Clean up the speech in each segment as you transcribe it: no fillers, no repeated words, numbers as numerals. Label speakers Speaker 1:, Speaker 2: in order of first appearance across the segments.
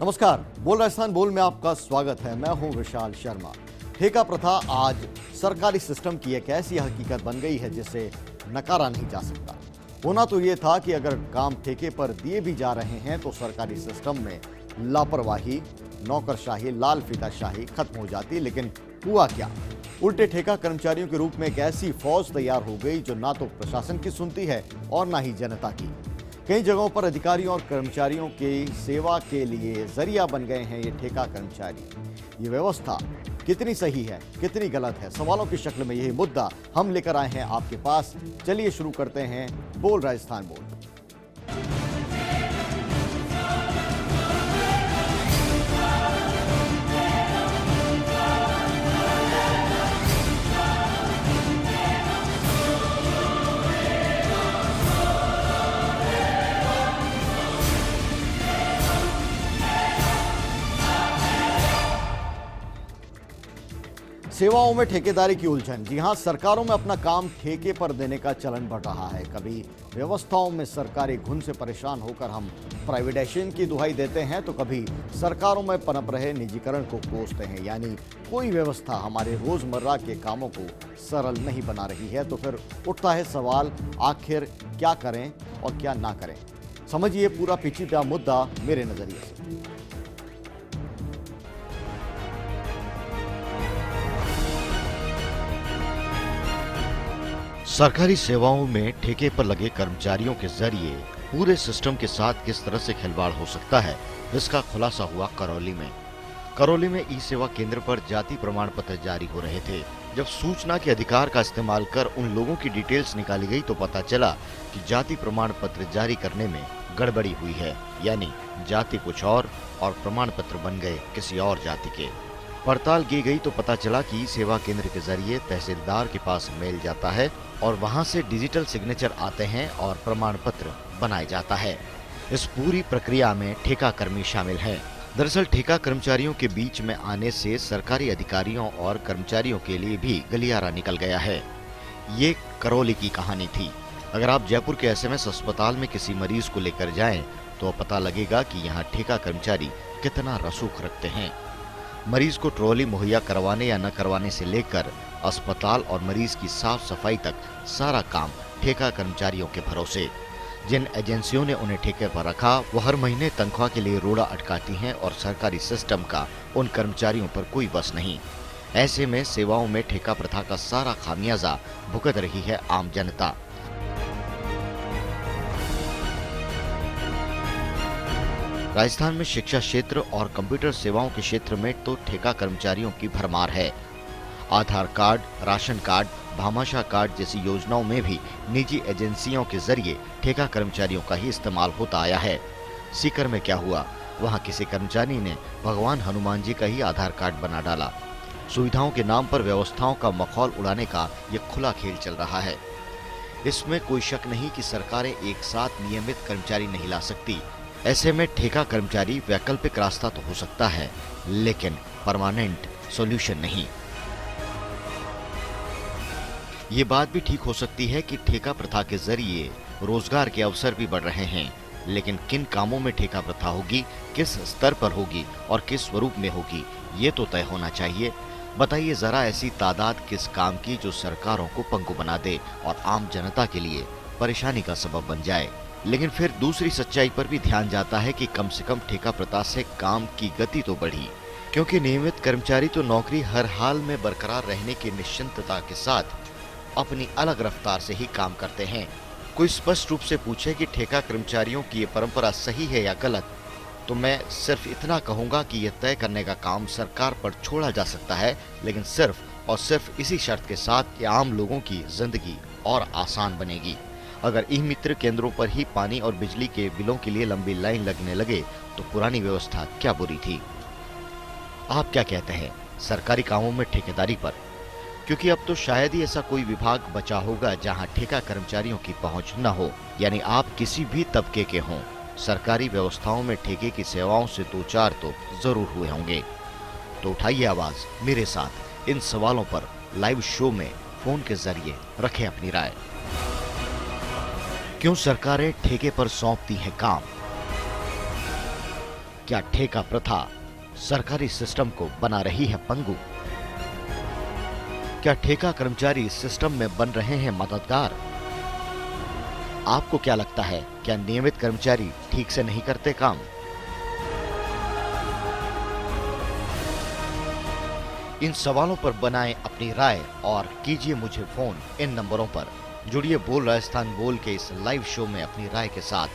Speaker 1: नमस्कार, बोल राजस्थान बोल में आपका स्वागत है। मैं हूं विशाल शर्मा। ठेका प्रथा आज सरकारी सिस्टम की एक ऐसी हकीकत बन गई है जिसे नकारा नहीं जा सकता। होना तो ये था कि अगर काम ठेके पर दिए भी जा रहे हैं तो सरकारी सिस्टम में लापरवाही, नौकरशाही, लाल फीताशाही खत्म हो जाती, लेकिन हुआ क्या? उल्टे ठेका कर्मचारियों के रूप में एक ऐसी फौज तैयार हो गई जो ना तो प्रशासन की सुनती है और ना ही जनता की। कई जगहों पर अधिकारियों और कर्मचारियों की सेवा के लिए जरिया बन गए हैं ये ठेका कर्मचारी। ये व्यवस्था कितनी सही है, कितनी गलत है, सवालों की शक्ल में यही मुद्दा हम लेकर आए हैं आपके पास। चलिए शुरू करते हैं बोल राजस्थान बोल। सेवाओं में ठेकेदारी की उलझन। जी हां, सरकारों में अपना काम ठेके पर देने का चलन बढ़ रहा है। कभी व्यवस्थाओं में सरकारी घुन से परेशान होकर हम प्राइवेटाइजेशन की दुहाई देते हैं, तो कभी सरकारों में पनप रहे निजीकरण को कोसते हैं। यानी कोई व्यवस्था हमारे रोजमर्रा के कामों को सरल नहीं बना रही है। तो फिर उठता है सवाल, आखिर क्या करें और क्या ना करें? समझिए पूरा पेचीदा मुद्दा मेरे नजरिए से।
Speaker 2: सरकारी सेवाओं में ठेके पर लगे कर्मचारियों के जरिए पूरे सिस्टम के साथ किस तरह से खिलवाड़ हो सकता है, इसका खुलासा हुआ करौली में। करौली में ई सेवा केंद्र पर जाति प्रमाण पत्र जारी हो रहे थे। जब सूचना के अधिकार का इस्तेमाल कर उन लोगों की डिटेल्स निकाली गई तो पता चला कि जाति प्रमाण पत्र जारी करने में गड़बड़ी हुई है। यानी जाति कुछ और प्रमाण पत्र बन गए किसी और जाति के। पड़ताल की गई तो पता चला कि सेवा केंद्र के जरिए तहसीलदार के पास मेल जाता है और वहां से डिजिटल सिग्नेचर आते हैं और प्रमाण पत्र बनाया जाता है। इस पूरी प्रक्रिया में ठेका कर्मी शामिल हैं। दरअसल ठेका कर्मचारियों के बीच में आने से सरकारी अधिकारियों और कर्मचारियों के लिए भी गलियारा निकल गया है। ये करौली की कहानी थी। अगर आप जयपुर के एसएमएस अस्पताल में किसी मरीज को लेकर जाएं तो पता लगेगा कि यहाँ ठेका कर्मचारी कितना रसूख रखते हैं। मरीज को ट्रॉली मुहैया करवाने या न करवाने से लेकर अस्पताल और मरीज की साफ सफाई तक सारा काम ठेका कर्मचारियों के भरोसे। जिन एजेंसियों ने उन्हें ठेके पर रखा वो हर महीने तनख्वाह के लिए रोड़ा अटकाती हैं और सरकारी सिस्टम का उन कर्मचारियों पर कोई बस नहीं। ऐसे में सेवाओं में ठेका प्रथा का सारा खामियाजा भुगत रही है आम जनता। राजस्थान में शिक्षा क्षेत्र और कंप्यूटर सेवाओं के क्षेत्र में तो ठेका कर्मचारियों की भरमार है। Aadhaar card, ration card, Bhamashah card जैसी योजनाओं में भी निजी एजेंसियों के जरिए ठेका कर्मचारियों का ही इस्तेमाल होता आया है। सीकर में क्या हुआ, वहां किसी कर्मचारी ने भगवान हनुमान जी का ही आधार कार्ड बना डाला। सुविधाओं के नाम पर व्यवस्थाओं का मखौल उड़ाने का ये खुला खेल चल रहा है। इसमें कोई शक नहीं कि सरकारें एक साथ नियमित कर्मचारी नहीं ला सकती। ऐसे में ठेका कर्मचारी वैकल्पिक रास्ता तो हो सकता है, लेकिन परमानेंट सॉल्यूशन नहीं। ये बात भी ठीक हो सकती है कि ठेका प्रथा के जरिए रोजगार के अवसर भी बढ़ रहे हैं, लेकिन किन कामों में ठेका प्रथा होगी, किस स्तर पर होगी और किस स्वरूप में होगी, ये तो तय होना चाहिए। बताइए जरा ऐसी तादाद किस काम की जो सरकारों को पंगु बना दे और आम जनता के लिए परेशानी का सबब बन जाए। लेकिन फिर दूसरी सच्चाई पर भी ध्यान जाता है कि कम से कम ठेका प्रथा से काम की गति तो बढ़ी, क्योंकि नियमित कर्मचारी तो नौकरी हर हाल में बरकरार रहने की निश्चिंतता के साथ अपनी अलग रफ्तार से ही काम करते हैं। कोई स्पष्ट रूप से पूछे कि ठेका कर्मचारियों की ये परंपरा सही है या गलत, तो मैं सिर्फ इतना कहूंगा कि यह तय करने का काम सरकार पर छोड़ा जा सकता है, लेकिन सिर्फ और सिर्फ इसी शर्त के साथ कि आम लोगों की जिंदगी और आसान बनेगी। अगर ई मित्र केंद्रों पर ही पानी और बिजली के बिलों के लिए लंबी लाइन लगने लगे तो पुरानी व्यवस्था क्या बुरी थी? आप क्या कहते हैं सरकारी कामों में ठेकेदारी पर? क्योंकि अब तो शायद ही ऐसा कोई विभाग बचा होगा जहां ठेका कर्मचारियों की पहुंच न हो। यानी आप किसी भी तबके के हों, सरकारी व्यवस्थाओं में ठेके की सेवाओं से दो चार तो जरूर हुए होंगे। तो उठाइए आवाज मेरे साथ इन सवालों पर लाइव शो में फोन के जरिए रखें अपनी राय। क्यों सरकारें ठेके पर सौंपती हैं काम? क्या ठेका प्रथा सरकारी सिस्टम को बना रही है पंगु? क्या ठेका कर्मचारी इस सिस्टम में बन रहे हैं मददगार? आपको क्या लगता है, क्या नियमित कर्मचारी ठीक से नहीं करते काम? इन सवालों पर बनाएं अपनी राय और कीजिए मुझे फोन इन नंबरों पर। जुड़िए बोल राजस्थान बोल के इस लाइव शो में अपनी राय के साथ।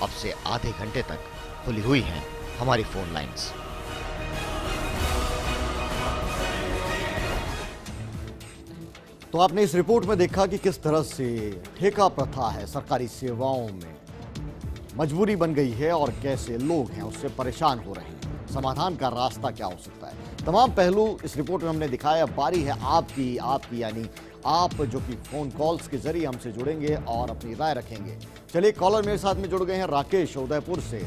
Speaker 2: अब से आधे घंटे तक खुली हुई हैं हमारी फोन लाइंस।
Speaker 1: तो आपने इस रिपोर्ट में देखा कि किस तरह से ठेका प्रथा है सरकारी सेवाओं में मजबूरी बन गई है और कैसे लोग हैं उससे परेशान हो रहे हैं। समाधान का रास्ता क्या हो सकता है, तमाम पहलू इस रिपोर्ट में हमने दिखाया। बारी है आपकी यानी आप जो कि फोन कॉल्स के जरिए हमसे जुड़ेंगे और अपनी राय रखेंगे। चलिए, कॉलर मेरे साथ में जुड़ गए हैं राकेश उदयपुर से।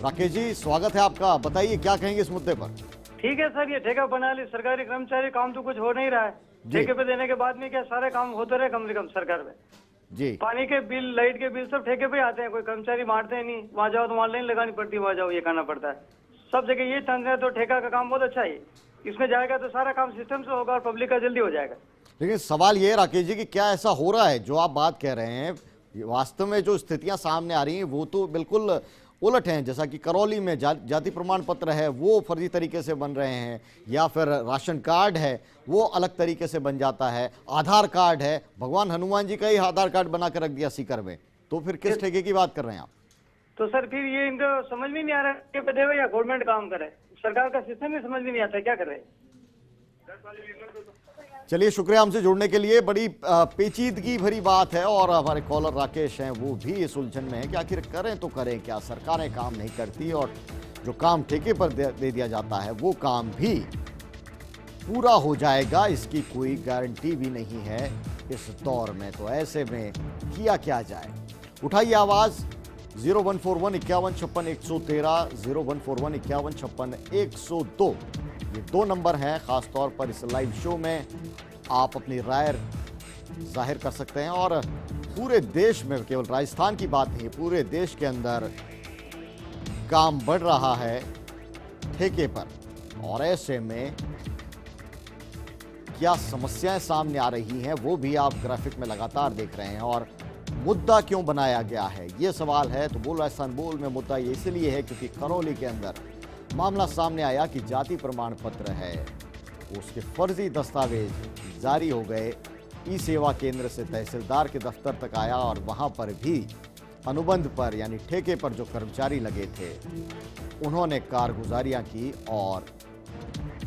Speaker 1: राकेश जी, स्वागत है आपका। बताइए क्या कहेंगे इस मुद्दे पर।
Speaker 3: ठीक है सर, ये ठेका बना ली सरकारी कर्मचारी, काम तो कुछ हो नहीं रहा है। ठेके पे देने के बाद में क्या सारे काम होते रहे कम से कम सरकार में।
Speaker 1: जी,
Speaker 3: पानी के बिल, लाइट के बिल सब ठेके पे आते हैं, कोई कर्मचारी मारते हैं नहीं। वहाँ जाओ तो वहाँ लाइन लगानी पड़ती है, वहाँ जाओ ये करना पड़ता है। सब जगह ये तंत्र है, तो ठेका का काम बहुत अच्छा है। इसमें जाएगा तो सारा काम सिस्टम से होगा और पब्लिक का जल्दी हो जाएगा।
Speaker 1: लेकिन सवाल ये है राकेश जी कि क्या ऐसा हो रहा है जो आप बात कह रहे हैं? वास्तव में जो स्थितियां सामने आ रही हैं वो तो बिल्कुल उलट हैं। जैसा कि करौली में जाति प्रमाण पत्र है वो फर्जी तरीके से बन रहे हैं, या फिर राशन कार्ड है वो अलग तरीके से बन जाता है, आधार कार्ड है, भगवान हनुमान जी का ही आधार कार्ड बना कर रख दिया सीकर में। तो फिर किस ठेके की बात कर रहे हैं आप?
Speaker 3: तो सर फिर ये इनको समझ में नहीं आ रहा है कि देवे या गवर्नमेंट काम करे, सरकार का सिस्टम ही समझ में नहीं आता क्या कर रहे हैं।
Speaker 1: चलिए, शुक्रिया हमसे जुड़ने के लिए। बड़ी पेचीदगी भरी बात है और हमारे कॉलर राकेश हैं वो भी इस उलझन में है कि आखिर करें तो करें क्या। सरकारें काम नहीं करती और जो काम ठेके पर दे दिया जाता है वो काम भी पूरा हो जाएगा इसकी कोई गारंटी भी नहीं है इस दौर में। तो ऐसे में किया क्या जाए? उठाइए आवाज 0141 51 56 113, 0141 51 56 102। ये दो नंबर हैं। खासतौर पर इस लाइव शो में आप अपनी राय जाहिर कर सकते हैं और पूरे देश में, केवल राजस्थान की बात नहीं, पूरे देश के अंदर काम बढ़ रहा है ठेके पर। और ऐसे में क्या समस्याएं सामने आ रही हैं वो भी आप ग्राफिक में लगातार देख रहे हैं। और मुद्दा क्यों बनाया गया है ये सवाल है। तो बोल राजस्थान बोल में मुद्दा ये इसलिए है क्योंकि करौली के अंदर मामला सामने आया कि जाति प्रमाण पत्र है उसके फर्जी दस्तावेज जारी हो गए। ई सेवा केंद्र से तहसीलदार के दफ्तर तक आया और वहां पर भी अनुबंध पर यानी ठेके पर जो कर्मचारी लगे थे उन्होंने कारगुजारियां की और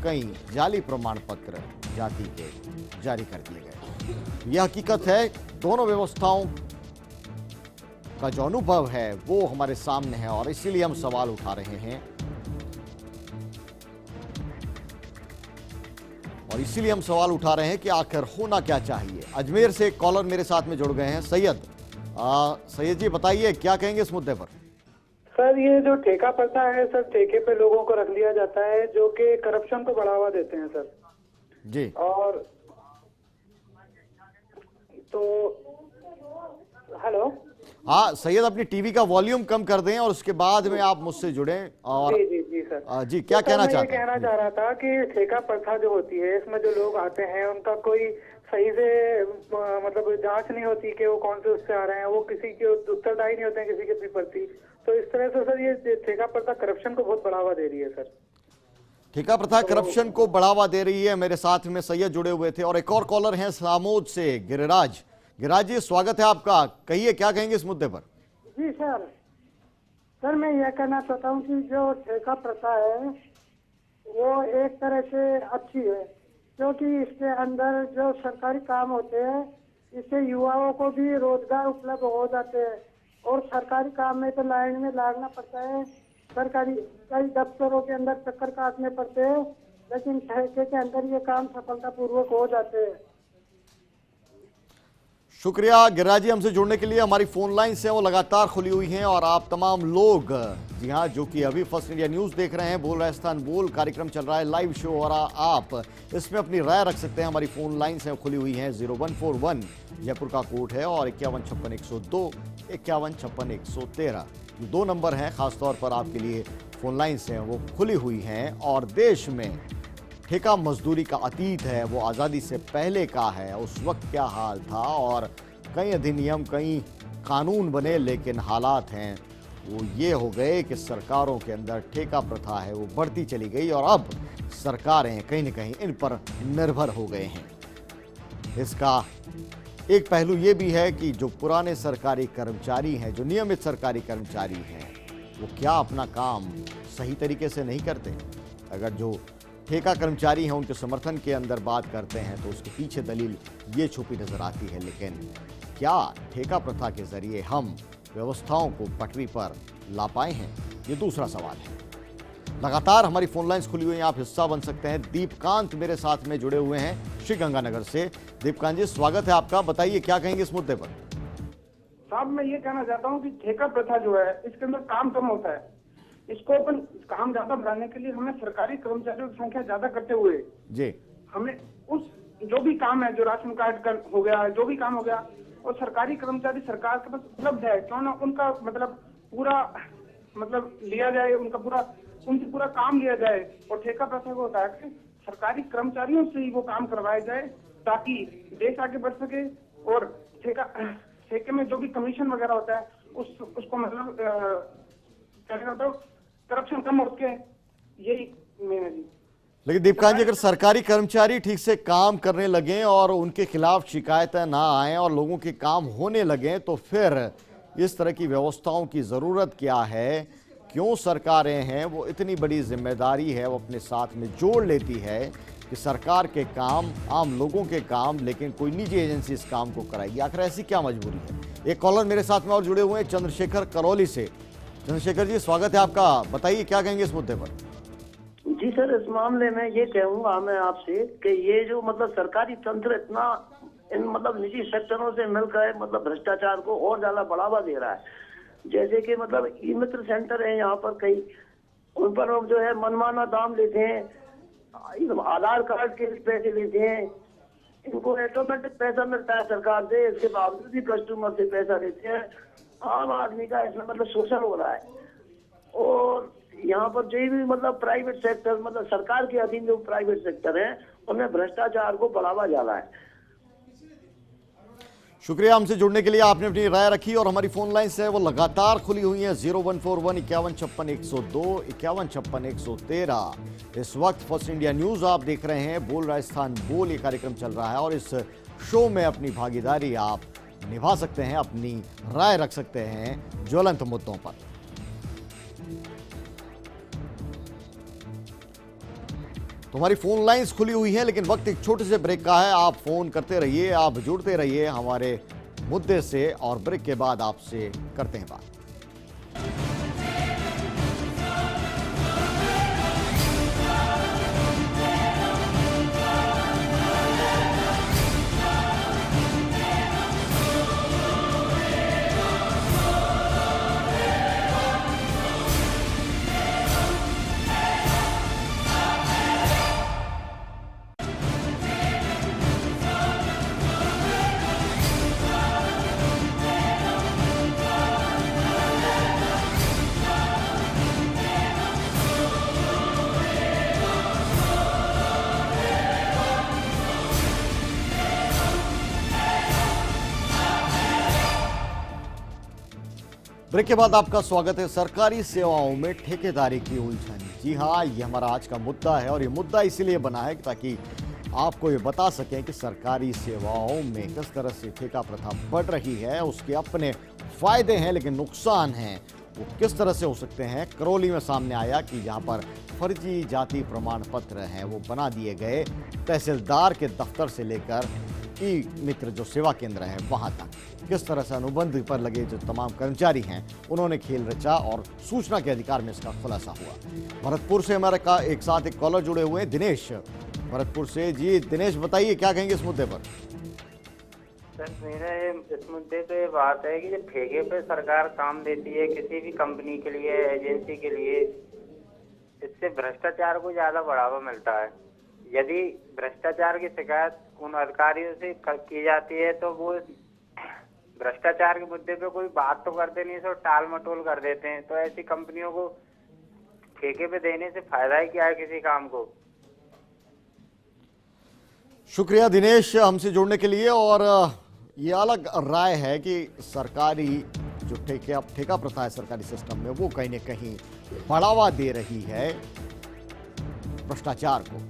Speaker 1: कई जाली प्रमाण पत्र जाति के जारी कर दिए गए। यह हकीकत है। दोनों व्यवस्थाओं का जो अनुभव है वो हमारे सामने है और इसीलिए हम सवाल उठा रहे हैं कि आखिर होना क्या चाहिए। अजमेर से एक कॉलर मेरे साथ में जुड़ गए हैं, सैयद। सैयद जी, बताइए क्या कहेंगे इस मुद्दे पर।
Speaker 4: सर, ये जो ठेका प्रथा है सर, ठेके पे लोगों को रख लिया जाता है जो कि करप्शन को बढ़ावा देते हैं सर
Speaker 1: जी।
Speaker 4: और तो हेलो,
Speaker 1: हाँ सैयद, अपनी टीवी का वॉल्यूम कम कर दें और उसके बाद में आप मुझसे जुड़ें। और
Speaker 4: जी जी जी सर,
Speaker 1: जी क्या
Speaker 4: तो
Speaker 1: कहना
Speaker 4: मैं ये
Speaker 1: चाहते हैं?
Speaker 4: कहना चाह रहा था कि ठेका प्रथा जो होती है इसमें जो लोग आते हैं उनका कोई सही से मतलब जांच नहीं होती कि वो कौन से उससे आ रहे हैं, वो किसी के उत्तरदायी नहीं होते हैं किसी के प्रति। तो इस तरह से सर ये ठेका प्रथा करप्शन को बहुत बढ़ावा दे रही है सर।
Speaker 1: ठेका प्रथा करप्शन को बढ़ावा दे रही है। मेरे साथ में सैयद जुड़े हुए थे और एक और कॉलर हैं सामोद से, गिरिराज। गिरिराज जी, स्वागत है आपका। कहिए क्या कहेंगे इस मुद्दे पर।
Speaker 5: जी सर मैं यह कहना चाहता हूँ कि जो ठेका प्रथा है वो एक तरह से अच्छी है, क्योंकि इसके अंदर जो सरकारी काम होते हैं इससे युवाओं को भी रोजगार उपलब्ध हो जाते हैं। और सरकारी काम में तो लाइन में लागना पड़ता है, सरकारी कई दफ्तरों के अंदर चक्कर काटने पड़ते हैं, लेकिन ठेके के अंदर ये काम सफलतापूर्वक हो जाते हैं।
Speaker 1: शुक्रिया गिरिराज जी हमसे जुड़ने के लिए। हमारी फोन लाइन से वो लगातार खुली हुई हैं और आप तमाम लोग, जी हाँ, जो कि अभी फर्स्ट इंडिया न्यूज़ देख रहे हैं, बोल राजस्थान बोल कार्यक्रम चल रहा है लाइव शो, और आप इसमें अपनी राय रख सकते हैं। हमारी फोन लाइन से खुली हुई हैं। 0141 जयपुर का कोड है और 5156 102, 5156 113 दो नंबर हैं खासतौर पर आपके लिए फोन लाइन्स हैं वो खुली हुई हैं और देश में ठेका मजदूरी का अतीत है वो आज़ादी से पहले का है, उस वक्त क्या हाल था और कई अधिनियम कई कानून बने, लेकिन हालात हैं वो ये हो गए कि सरकारों के अंदर ठेका प्रथा है वो बढ़ती चली गई और अब सरकारें कहीं न कहीं इन पर निर्भर हो गए हैं। इसका एक पहलू ये भी है कि जो पुराने सरकारी कर्मचारी हैं, जो नियमित सरकारी कर्मचारी हैं, वो क्या अपना काम सही तरीके से नहीं करते। अगर जो ठेका कर्मचारी हैं उनके समर्थन के अंदर बात करते हैं तो उसके पीछे दलील ये छुपी नजर आती है। लेकिन क्या ठेका प्रथा के जरिए हम व्यवस्थाओं को पटरी पर ला पाए हैं, ये दूसरा सवाल है। लगातार हमारी फोन लाइन्स खुली हुई हैं, आप हिस्सा बन सकते हैं। दीपकांत मेरे साथ में जुड़े हुए हैं श्रीगंगानगर से। दीपकांत जी, स्वागत है आपका, बताइए क्या कहेंगे इस मुद्दे पर।
Speaker 6: साहब, मैं ये कहना चाहता हूँ कि ठेका प्रथा जो है इसके अंदर काम कम होता है। इसको अपन काम ज्यादा बढ़ाने के लिए हमें सरकारी कर्मचारियों की संख्या ज्यादा करते हुए
Speaker 1: जी
Speaker 6: हमें उस जो भी काम है, जो राशन कार्ड का हो गया, जो भी काम हो गया, और सरकारी कर्मचारी सरकार के पास उपलब्ध है, क्यों ना उनका पूरा लिया जाए, उनसे पूरा काम लिया जाए। और ठेका प्रथा को होता है कि सरकारी कर्मचारियों से ही वो काम करवाया जाए ताकि देश आगे बढ़ सके। और ठेके में जो भी कमीशन वगैरह होता है उसको क्या कहते हो, करप्शन कम हो सके, यही मेन है जी।
Speaker 1: लेकिन दीपकांत जी, अगर सरकारी कर्मचारी ठीक से काम करने लगे और उनके खिलाफ शिकायतें ना आए और लोगों के काम होने लगे तो फिर इस तरह की व्यवस्थाओं की ज़रूरत क्या है? क्यों सरकारें हैं वो इतनी बड़ी जिम्मेदारी है वो अपने साथ में जोड़ लेती है कि सरकार के काम, आम लोगों के काम, लेकिन कोई निजी एजेंसी इस काम को कराएगी? आखिर ऐसी क्या मजबूरी है? एक कॉलर मेरे साथ में और जुड़े हुए हैं, चंद्रशेखर करौली से। चंद्रशेखर जी, स्वागत है आपका, बताइए क्या कहेंगे इस मुद्दे पर।
Speaker 7: जी सर, इस मामले में ये कहूंगा मैं आपसे कि ये जो सरकारी तंत्र इतना इन निजी सेक्टरों से मिलकर भ्रष्टाचार को और ज्यादा बढ़ावा दे रहा है। जैसे कि ई मित्र सेंटर है यहाँ पर कई, उन पर जो है मनमाना दाम लेते हैं, आधार कार्ड के पैसे लेते हैं, इनको ऑटोमेटिक पैसा मिलता है सरकार से, इसके बावजूद भी कस्टमर से पैसा लेते हैं। आम आदमी का इसमें शोषण हो रहा है। और यहाँ पर जो भी प्राइवेट सेक्टर, सरकार के अधीन जो प्राइवेट सेक्टर है उनमें भ्रष्टाचार को बढ़ावा जा रहा है।
Speaker 1: शुक्रिया हमसे जुड़ने के लिए, आपने अपनी राय रखी। और हमारी फोन लाइन है वो लगातार खुली हुई है 0141 5156 102 5156 113। इस वक्त फर्स्ट इंडिया न्यूज आप देख रहे हैं, बोल राजस्थान बोल ये कार्यक्रम चल रहा है और इस शो में अपनी भागीदारी आप निभा सकते हैं, अपनी राय रख सकते हैं ज्वलंत मुद्दों पर। तो हमारी फोन लाइंस खुली हुई हैं, लेकिन वक्त एक छोटे से ब्रेक का है। आप फोन करते रहिए, आप जुड़ते रहिए हमारे मुद्दे से और ब्रेक के बाद आपसे करते हैं बात। ब्रेक के बाद आपका स्वागत है। सरकारी सेवाओं में ठेकेदारी की उलझन, जी हाँ, ये हमारा आज का मुद्दा है और ये मुद्दा इसीलिए बना है ताकि आपको ये बता सकें कि सरकारी सेवाओं में किस तरह से ठेका प्रथा बढ़ रही है। उसके अपने फायदे हैं लेकिन नुकसान हैं, वो किस तरह से हो सकते हैं। करौली में सामने आया कि यहाँ पर फर्जी जाति प्रमाण पत्र हैं वो बना दिए गए, तहसीलदार के दफ्तर से लेकर ई मित्र जो सेवा केंद्र है वहाँ तक। किस तरह से अनुबंध पर लगे जो तमाम कर्मचारी हैं उन्होंने खेल रचा और सूचना के अधिकार में इसका खुलासा हुआ। भरतपुर से हमारे एक साथ एक कॉलर जुड़े हुए हैं, दिनेश भरतपुर से। जी दिनेश, बताइए क्या कहेंगे इस मुद्दे पर।
Speaker 8: सर, मेरा इस मुद्दे पे ये बात है कि जब ठेके पे सरकार काम देती है किसी भी कंपनी के लिए, एजेंसी के लिए, इससे भ्रष्टाचार को ज्यादा बढ़ावा मिलता है। यदि भ्रष्टाचार की शिकायत उन अधिकारियों से की जाती है तो वो भ्रष्टाचार के मुद्दे पे कोई बात तो करते नहीं, सो टाल मटोल कर देते हैं। तो ऐसी कंपनियों को ठेके पे देने से फायदा ही क्या है किसी काम को।
Speaker 1: शुक्रिया दिनेश हमसे जुड़ने के लिए। और ये अलग राय है कि सरकारी जो ठेका प्रथा है सरकारी सिस्टम में, वो कहीं न कहीं बढ़ावा दे रही है भ्रष्टाचार को।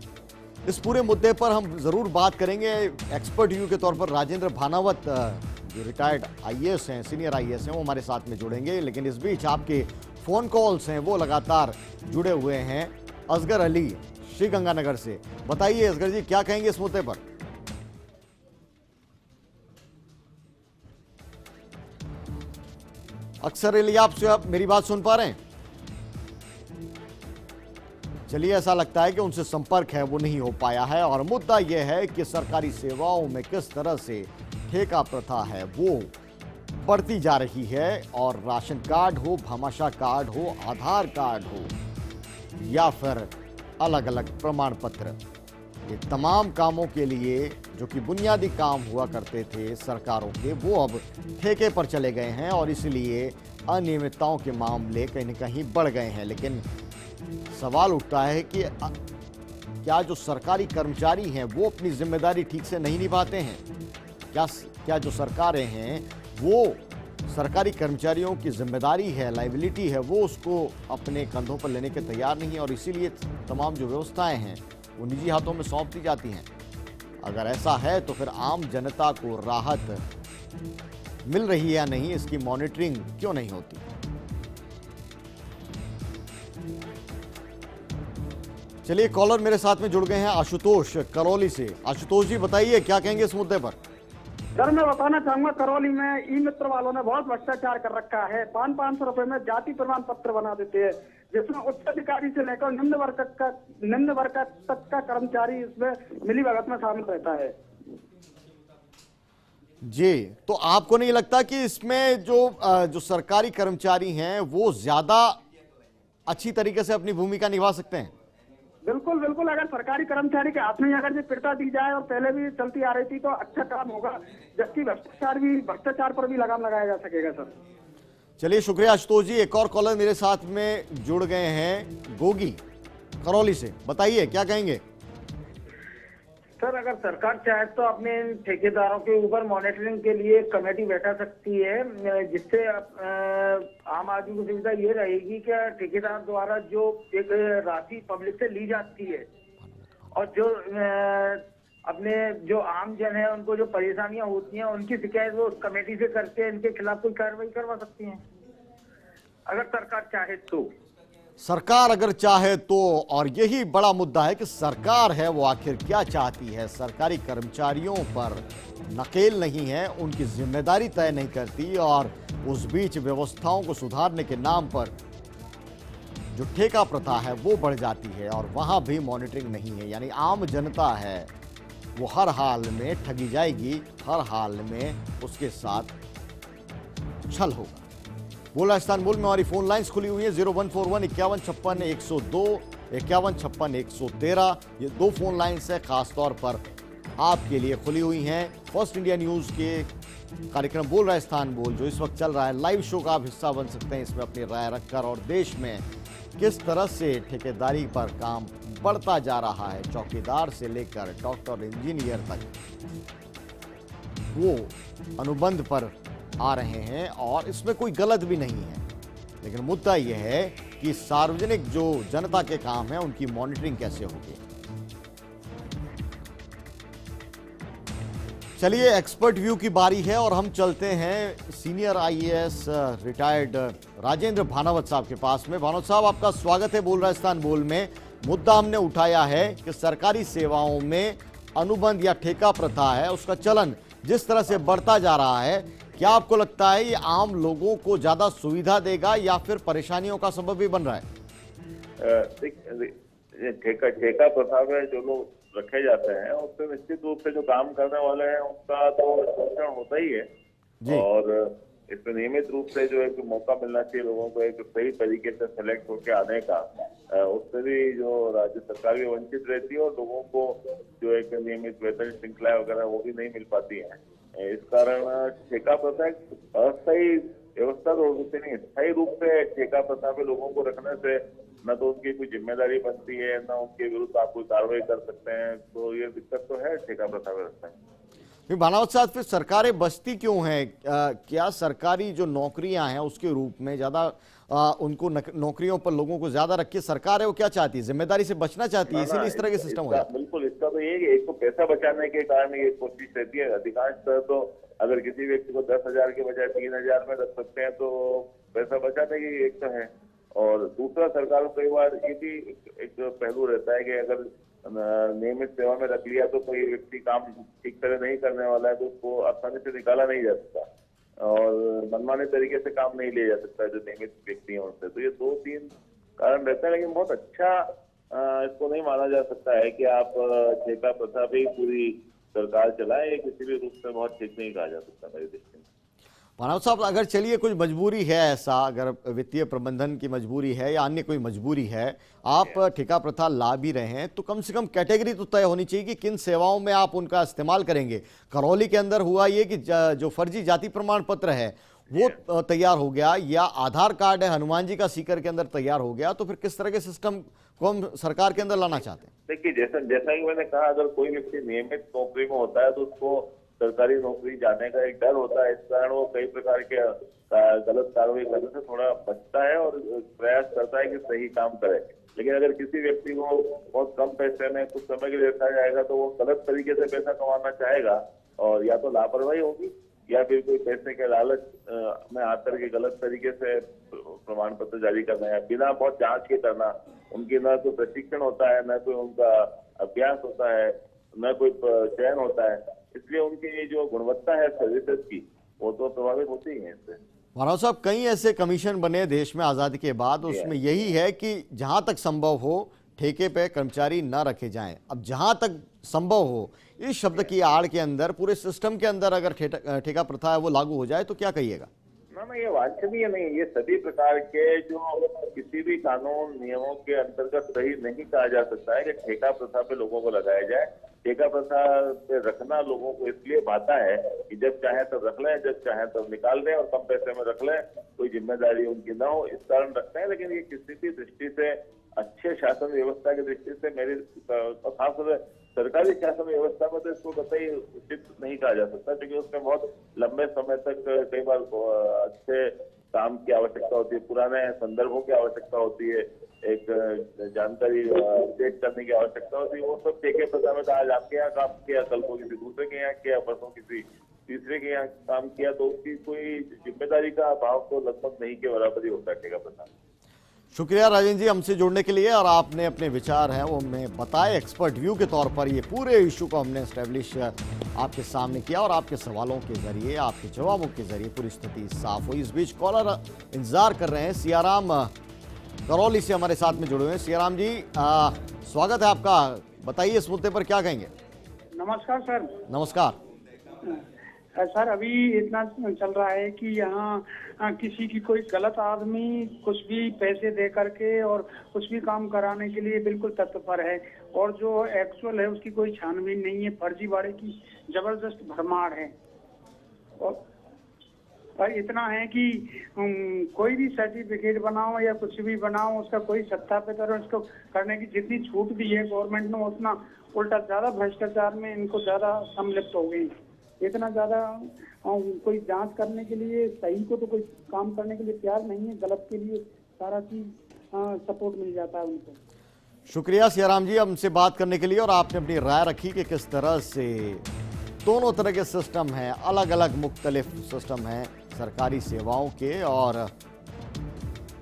Speaker 1: इस पूरे मुद्दे पर हम जरूर बात करेंगे। एक्सपर्ट व्यू के तौर पर राजेंद्र भानावत जो रिटायर्ड आईएएस हैं, सीनियर आईएएस हैं, वो हमारे साथ में जुड़ेंगे। लेकिन इस बीच आपके फोन कॉल्स हैं वो लगातार जुड़े हुए हैं। असगर अली श्रीगंगानगर से, बताइए असगर जी क्या कहेंगे इस मुद्दे पर? अक्सर अली आप मेरी बात सुन पा रहे हैं? चलिए, ऐसा लगता है कि उनसे संपर्क है वो नहीं हो पाया है। और मुद्दा यह है कि सरकारी सेवाओं में किस तरह से ठेका प्रथा है वो बढ़ती जा रही है। और राशन कार्ड हो, भामाशाह कार्ड हो, आधार कार्ड हो या फिर अलग अलग प्रमाण पत्र, ये तमाम कामों के लिए जो कि बुनियादी काम हुआ करते थे सरकारों के, वो अब ठेके पर चले गए हैं। और इसलिए अनियमितताओं के मामले कहीं न कहीं बढ़ गए हैं। लेकिन सवाल उठता है कि क्या जो सरकारी कर्मचारी हैं वो अपनी जिम्मेदारी ठीक से नहीं निभाते हैं? क्या जो सरकारें हैं वो सरकारी कर्मचारियों की जिम्मेदारी है, लाइबिलिटी है, वो उसको अपने कंधों पर लेने के तैयार नहीं है। और इसीलिए तमाम जो व्यवस्थाएं हैं वो निजी हाथों में सौंप दी जाती हैं। अगर ऐसा है तो फिर आम जनता को राहत मिल रही है या नहीं, इसकी मॉनिटरिंग क्यों नहीं होती? चलिए, कॉलर मेरे साथ में जुड़ गए हैं आशुतोष करौली से। आशुतोष जी बताइए क्या कहेंगे इस मुद्दे पर?
Speaker 6: सर मैं बताना चाहूंगा, करौली में ई मित्र वालों ने बहुत भ्रष्टाचार कर रखा है। 500 रुपए में जाति प्रमाण पत्र बना देते हैं, जिसमें उच्च अधिकारी से लेकर निम्न वर्ग तक का कर्मचारी इसमें मिली भगत में शामिल रहता है।
Speaker 1: जी, तो आपको नहीं लगता कि इसमें जो सरकारी कर्मचारी हैं वो ज्यादा अच्छी तरीके से अपनी भूमिका निभा सकते हैं?
Speaker 6: बिल्कुल बिल्कुल, अगर सरकारी कर्मचारी के हाथ में अगर ये पिरता दी जाए और पहले भी चलती आ रही थी तो अच्छा काम होगा, जबकि भ्रष्टाचार पर भी लगाम लगाया जा सकेगा। सर
Speaker 1: चलिए, शुक्रिया आशुतोष जी। एक और कॉलर मेरे साथ में जुड़ गए हैं गोगी करौली से, बताइए क्या कहेंगे?
Speaker 9: सर अगर सरकार चाहे तो अपने ठेकेदारों के ऊपर मॉनिटरिंग के लिए कमेटी बैठा सकती है, जिससे आम आदमी को सुविधा ये रहेगी कि ठेकेदार द्वारा जो एक राशि पब्लिक से ली जाती है और जो अपने जो आम जन है उनको जो परेशानियां होती हैं उनकी शिकायत वो उस कमेटी से करके इनके खिलाफ कोई कार्रवाई करवा सकती है अगर सरकार चाहे तो।
Speaker 1: सरकार अगर चाहे तो, और यही बड़ा मुद्दा है कि सरकार है वो आखिर क्या चाहती है। सरकारी कर्मचारियों पर नकेल नहीं है, उनकी जिम्मेदारी तय नहीं करती और उस बीच व्यवस्थाओं को सुधारने के नाम पर जो ठेका प्रथा है वो बढ़ जाती है और वहां भी मॉनिटरिंग नहीं है। यानी आम जनता है वो हर हाल में ठगी जाएगी, हर हाल में उसके साथ छल होगा। बोला इस्तानबुल में हमारी फोन लाइंस खुली हुई है 0141 5156 102 5156 113। ये दो फोन लाइंस है खासतौर पर आपके लिए खुली हुई हैं। फर्स्ट इंडिया न्यूज़ के कार्यक्रम बोल रहा है इस्तानबुल जो इस वक्त चल रहा है, लाइव शो का आप हिस्सा बन सकते हैं इसमें अपनी राय रखकर। और देश में किस तरह से ठेकेदारी पर काम बढ़ता जा रहा है, चौकीदार से लेकर डॉक्टर इंजीनियर तक वो अनुबंध पर आ रहे हैं और इसमें कोई गलत भी नहीं है। लेकिन मुद्दा यह है कि सार्वजनिक जो जनता के काम है उनकी मॉनिटरिंग कैसे होगी। चलिए, एक्सपर्ट व्यू की बारी है और हम चलते हैं senior IAS retired Rajendra Bhanawat साहब के पास में। भानावत साहब, आपका स्वागत है बोल रहा है इस्तानबुल में। मुद्दा हमने उठाया है कि सरकारी सेवाओं में अनुबंध या ठेका प्रथा है, उसका चलन जिस तरह से बढ़ता जा रहा है, क्या आपको लगता है ये आम लोगों को ज्यादा सुविधा देगा या फिर परेशानियों का सबब भी बन रहा है?
Speaker 10: ठेका प्रथा में जो लोग रखे जाते हैं उससे निश्चित रूप से जो काम करने वाले हैं उनका तो शोषण होता ही है और इसमें नियमित रूप से जो एक मौका मिलना चाहिए लोगों को एक सही तरीके से सेलेक्ट होकर आने का, उससे भी जो राज्य सरकार भी वंचित रहती है और लोगों को जो एक नियमित वेतन श्रृंखला वगैरह वो भी नहीं मिल पाती है। इस कारण ठेका प्रथा अस्थायी व्यवस्था तो होती नहीं, स्थायी रूप से ठेका प्रथा पे लोगों को रखने से न तो उनकी कोई जिम्मेदारी बनती है, न उनके विरुद्ध आप कोई कार्रवाई कर सकते हैं। तो ये दिक्कत तो है ठेका प्रथा व्यवस्था में।
Speaker 1: फिर भानावत साहब, फिर सरकारें बचती क्यों हैं? क्या सरकारी जो नौकरियां हैं उसके रूप में ज्यादा उनको नौकरियों पर लोगों को ज्यादा रख के सरकार है वो क्या चाहती है? जिम्मेदारी से बचना चाहती है, इसीलिए इस तरह के सिस्टम हो जाता है।
Speaker 10: बिल्कुल, इसका तो ये एक तो पैसा बचाने के कारण ये कोशिश रहती है। अधिकांशतः तो अगर किसी व्यक्ति को 10,000 के बजाय 3,000 में रख सकते हैं तो पैसा बचाने की एक तो है। और दूसरा, सरकार को कई बार ये भी एक पहलू रहता है कि अगर नियमित सेवा में रख लिया तो कोई व्यक्ति काम ठीक तरह नहीं करने वाला है तो उसको आसानी से निकाला नहीं जा सकता और मनमाने तरीके से काम नहीं लिया जा सकता जो नियमित व्यक्ति हैं उनसे। तो ये 2-3 कारण रहते हैं, लेकिन बहुत अच्छा इसको नहीं माना जा सकता है कि आप ठेका प्रथा भी पूरी सरकार चलाए। ये किसी भी रूप से बहुत ठीक नहीं कहा जा सकता मेरी दृष्टि में।
Speaker 1: भानावत साहब, अगर चलिए कुछ मजबूरी है ऐसा, अगर वित्तीय प्रबंधन की मजबूरी है या अन्य कोई मजबूरी है, आप ठेका प्रथा ला भी रहे हैं तो कम से कम कैटेगरी तो तय होनी चाहिए कि किन सेवाओं में आप उनका इस्तेमाल करेंगे। करौली के अंदर हुआ ये कि जो फर्जी जाति प्रमाण पत्र है वो तैयार हो गया, या आधार कार्ड है हनुमान जी का सीकर के अंदर तैयार हो गया, तो फिर किस तरह के सिस्टम को हम सरकार के अंदर लाना चाहते हैं?
Speaker 10: देखिए, जैसा कि मैंने कहा, अगर कोई व्यक्ति नियमित नौकरी में होता है तो उसको सरकारी नौकरी जाने का एक डर होता है। इस कारण वो कई प्रकार के गलत कार्रवाई करने से थोड़ा बचता है और प्रयास करता है कि सही काम करे। लेकिन अगर किसी व्यक्ति को बहुत कम पैसे में कुछ समय के लिए रखा जाएगा तो वो गलत तरीके से पैसा कमाना चाहेगा और या तो लापरवाही होगी या फिर कोई पैसे के लालच में आकर के गलत तरीके से प्रमाण पत्र जारी करना है बिना बहुत जांच के करना। उनकी न कोई प्रशिक्षण होता है, न कोई उनका अभ्यास होता है, न कोई चयन होता है। इसलिए उनकी जो गुणवत्ता है सर्विसेज की वो तो प्रभावित होती है इससे।
Speaker 1: भानावत साहब, कई ऐसे कमीशन बने देश में आज़ादी के बाद, उसमें यही है कि जहां तक संभव हो ठेके पे कर्मचारी न रखे जाएं। अब जहां तक संभव हो इस शब्द की आड़ के अंदर पूरे सिस्टम के अंदर अगर ठेका प्रथा है वो लागू हो जाए तो क्या कहिएगा?
Speaker 10: ना, ये वांछनीय नहीं। ये सभी प्रकार के जो किसी भी कानून नियमों के अंतर्गत सही नहीं कहा जा सकता है कि ठेका प्रथा पे लोगों को लगाया जाए। ठेका प्रथा पे रखना लोगों को इसलिए भाता है कि जब चाहे तब रख लें, जब चाहे तब निकाल दें और कम पैसे में रख लें, कोई जिम्मेदारी उनकी ना हो, इस कारण रखते हैं। लेकिन ये किसी भी दृष्टि से, अच्छे शासन व्यवस्था की दृष्टि से, मेरी खासतौर से सरकारी शासन व्यवस्था में तो इसको कतई उचित नहीं कहा जा सकता, क्योंकि उसमें बहुत लंबे समय तक कई बार अच्छे काम की आवश्यकता होती है, पुराने संदर्भों की आवश्यकता होती है, एक जानकारी अपडेट करने की आवश्यकता होती है। वो सब ठेके प्रथा में आज आपके यहाँ काम किया, कल को किसी दूसरे के यहाँ किया, परसों किसी तीसरे के यहाँ काम किया, तो उसकी कोई जिम्मेदारी का अभाव तो लगभग नहीं के बराबर ही होता है ठेका प्रथा।
Speaker 1: शुक्रिया राजेंद्र जी हमसे जुड़ने के लिए, और आपने अपने विचार हैं वो हमें बताए एक्सपर्ट व्यू के तौर पर। ये पूरे इशू को हमने एस्टेब्लिश आपके सामने किया और आपके सवालों के जरिए, आपके जवाबों के जरिए पूरी स्थिति साफ हुई। इस बीच कॉलर इंतजार कर रहे हैं, सियाराम करौली से हमारे साथ में जुड़े हुए हैं। सियाराम जी, स्वागत है आपका, बताइए इस मुद्दे पर क्या कहेंगे?
Speaker 5: नमस्कार सर।
Speaker 1: नमस्कार
Speaker 5: सर, अभी इतना चल रहा है कि यहाँ किसी की कोई गलत आदमी कुछ भी पैसे दे करके और कुछ भी काम कराने के लिए बिल्कुल तत्पर है, और जो एक्चुअल है उसकी कोई छानबीन नहीं है। फर्जीवाड़े की जबरदस्त भरमार है। और इतना है कि कोई भी सर्टिफिकेट बनाओ या कुछ भी बनाओ, उसका कोई सत्यापित और उसको करने की जितनी छूट दी है गवर्नमेंट ने, उतना उल्टा ज्यादा भ्रष्टाचार में इनको ज्यादा सम्मिलित हो गई। इतना ज्यादा कोई जांच करने के लिए, सही को तो कोई काम करने के लिए तैयार नहीं है, गलत के लिए सारा चीज सपोर्ट मिल जाता है उनको।
Speaker 1: शुक्रिया सियाराम जी हमसे बात करने के लिए, और आपने अपनी राय रखी कि किस तरह से दोनों तरह के सिस्टम हैं, अलग अलग मुख्तलिफ सिस्टम हैं सरकारी सेवाओं के और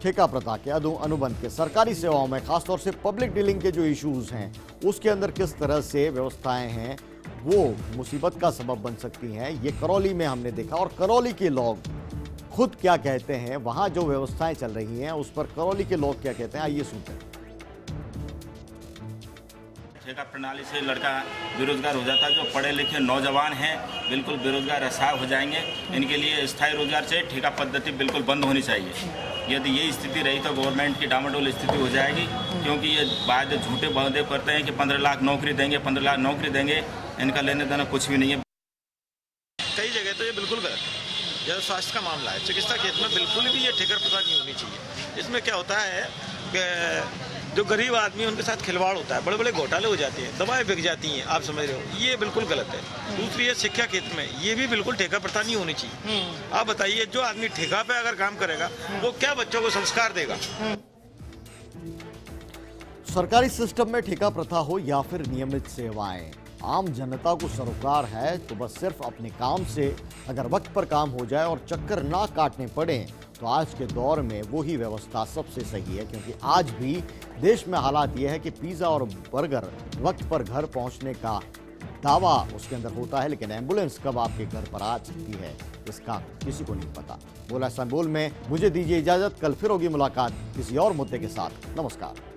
Speaker 1: ठेका प्रथा के, अनुबंध के। सरकारी सेवाओं में खासतौर से पब्लिक डीलिंग के जो इश्यूज हैं उसके अंदर किस तरह से व्यवस्थाएं हैं वो मुसीबत का सबब बन सकती हैं, ये करौली में हमने देखा। और करौली के लोग खुद क्या कहते हैं, वहां जो व्यवस्थाएं चल रही हैं उस पर करौली के लोग क्या कहते हैं, आइए सुनते हैं।
Speaker 11: ठेका प्रणाली से लड़का बेरोजगार हो जाता है। जो पढ़े लिखे नौजवान हैं बिल्कुल बेरोजगार रसाव हो जाएंगे। इनके लिए स्थायी रोजगार चाहिए, ठेका पद्धति बिल्कुल बंद होनी चाहिए। यदि ये स्थिति रही तो गवर्नमेंट की डामाडोल स्थिति हो जाएगी, क्योंकि ये वादे झूठे वादे करते हैं कि 15 लाख नौकरी देंगे, 15 लाख नौकरी देंगे, इनका लेने देना कुछ भी नहीं है।
Speaker 12: कई जगह तो ये बिल्कुल गलत है। जैसे स्वास्थ्य का मामला है, चिकित्सा क्षेत्र में बिल्कुल भी ये ठेका प्रथा नहीं होनी चाहिए। इसमें क्या होता है
Speaker 13: जो गरीब आदमी उनके साथ खिलवाड़ होता है, बड़े बड़े घोटाले हो जाते हैं, दवाएं बिक जाती हैं, आप समझ रहे हो, ये बिल्कुल गलत है। दूसरी है शिक्षा क्षेत्र में, ये भी बिल्कुल ठेका प्रथा नहीं होनी चाहिए। आप बताइए, जो आदमी ठेका पे अगर काम करेगा वो क्या बच्चों को संस्कार देगा?
Speaker 1: सरकारी सिस्टम में ठेका प्रथा हो या फिर नियमित सेवाएं, आम जनता को सरोकार है तो बस सिर्फ अपने काम से अगर वक्त पर काम हो जाए और चक्कर ना काटने पड़े तो आज के दौर में वही व्यवस्था सबसे सही है। क्योंकि आज भी देश में हालात ये है कि पिज़्ज़ा और बर्गर वक्त पर घर पहुंचने का दावा उसके अंदर होता है, लेकिन एम्बुलेंस कब आपके घर पर आ सकती है इसका किसी को नहीं पता। बोला संबोल में मुझे दीजिए इजाजत, कल फिर होगी मुलाकात किसी और मुद्दे के साथ। नमस्कार।